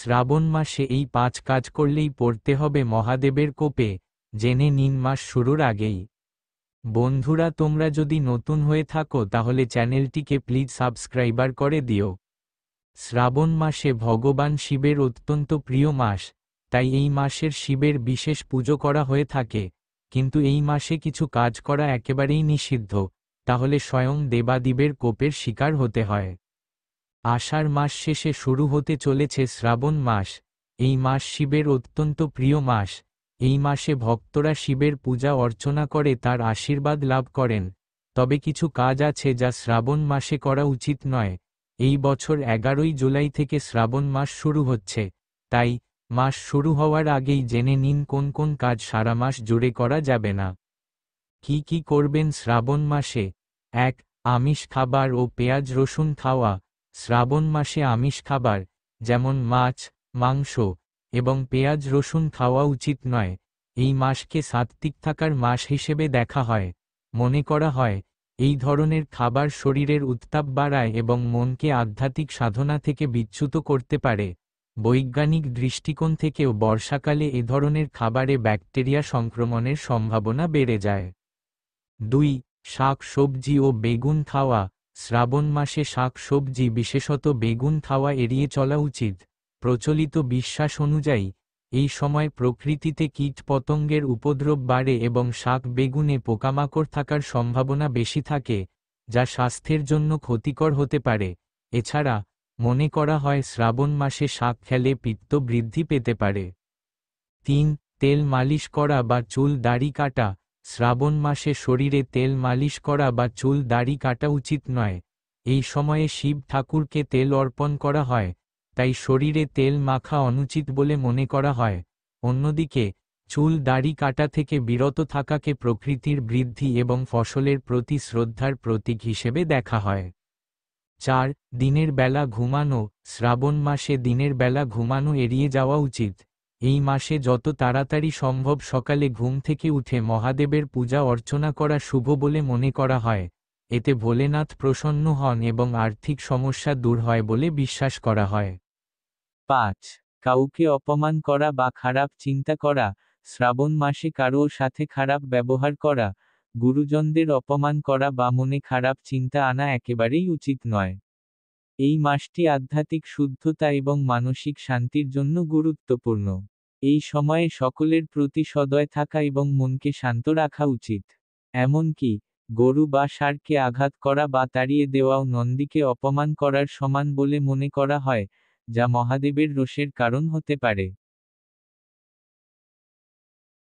শ্রাবণ মাসে এই 5 কাজ করলেই পড়তে হবে মহাদেবের কোপে, জেনে নিন মাস শুরুর আগেই। বন্ধুরা, তোমরা যদি নতুন হয়ে থাকো তাহলে চ্যানেলটিকে প্লিজ সাবস্ক্রাইবার করে দিও। শ্রাবণ মাসে ভগবান শিবের অত্যন্ত প্রিয় মাস, তাই এই মাসের শিবের বিশেষ পুজো করা হয়ে থাকে। কিন্তু এই মাসে কিছু কাজ করা একেবারেই নিষিদ্ধ, তাহলে স্বয়ং দেবাদিবের কোপের শিকার হতে হয়। আষাঢ় মাস শেষে শুরু হতে চলেছে শ্রাবণ মাস। এই মাস শিবের অত্যন্ত প্রিয় মাস। এই মাসে ভক্তরা শিবের পূজা অর্চনা করে তার আশীর্বাদ লাভ করেন। তবে কিছু কাজ আছে যা শ্রাবণ মাসে করা উচিত নয়। এই বছর 11ই জুলাই থেকে শ্রাবণ মাস শুরু হচ্ছে, তাই মাস শুরু হওয়ার আগেই জেনে নিন কোন কোন কাজ সারা মাস জুড়ে করা যাবে না। কি কি করবেন শ্রাবণ মাসে? 1. আমিষ খাবার ও পেঁয়াজ রসুন খাওয়া। শ্রাবণ মাসে আমিষ খাবার, যেমন মাছ, মাংস এবং পেঁয়াজ রসুন খাওয়া উচিত নয়। এই মাসকে সাত্ত্বিক থাকার মাস হিসেবে দেখা হয়। মনে করা হয়, এই ধরনের খাবার শরীরের উত্তাপ বাড়ায় এবং মনকে আধ্যাত্মিক সাধনা থেকে বিচ্যুত করতে পারে। বৈজ্ঞানিক দৃষ্টিকোণ থেকেও বর্ষাকালে এ ধরনের খাবারে ব্যাকটেরিয়া সংক্রমণের সম্ভাবনা বেড়ে যায়। 2. শাক সবজি ও বেগুন খাওয়া। শ্রাবণ মাসে শাক সবজি, বিশেষত বেগুন খাওয়া এড়িয়ে চলা উচিত। প্রচলিত বিশ্বাস অনুযায়ী এই সময় প্রকৃতিতে কীটপতঙ্গের উপদ্রব বাড়ে এবং শাক বেগুনে পোকামাকড় থাকার সম্ভাবনা বেশি থাকে, যা স্বাস্থ্যের জন্য ক্ষতিকর হতে পারে। এছাড়া মনে করা হয় শ্রাবণ মাসে শাক খেলে পিত্ত বৃদ্ধি পেতে পারে। 3. তেল মালিশ করা বা চুল দাড়ি কাটা। শ্রাবণ মাসে শরীরে তেল মালিশ করা বা চুল দাড়ি কাটা উচিত নয়। এই সময়ে শিব ঠাকুরকে তেল অর্পণ করা হয়, তাই শরীরে তেল মাখা অনুচিত বলে মনে করা হয়। অন্যদিকে চুল দাড়ি কাটা থেকে বিরত থাকাকে প্রকৃতির বৃদ্ধি এবং ফসলের প্রতি শ্রদ্ধার প্রতীক হিসেবে দেখা হয়। 4. দিনের বেলা ঘুমানো। শ্রাবণ মাসে দিনের বেলা ঘুমানো এড়িয়ে যাওয়া উচিত। এই মাসে যত তাড়াতাড়ি সম্ভব সকালে ঘুম থেকে উঠে মহাদেবের পূজা অর্চনা করা শুভ বলে মনে করা হয়। এতে ভোলেনাথ প্রসন্ন হন এবং আর্থিক সমস্যা দূর হয় বলে বিশ্বাস করা হয়। 5. কাউকে অপমান করা বা খারাপ চিন্তা করা। শ্রাবণ মাসে কারোর সাথে খারাপ ব্যবহার করা, গুরুজনদের অপমান করা বা মনে খারাপ চিন্তা আনা একেবারেই উচিত নয়। এই মাসটি আধ্যাত্মিক শুদ্ধতা এবং মানসিক শান্তির জন্য গুরুত্বপূর্ণ। এই সময়ে সকলের প্রতি সদয় থাকা এবং মনকে শান্ত রাখা উচিত। এমনকি গরু বা ষাঁড়কে আঘাত করা বা তাড়িয়ে দেওয়াও নন্দীকে অপমান করার সমান বলে মনে করা হয়, যা মহাদেবের রোষের কারণ হতে পারে।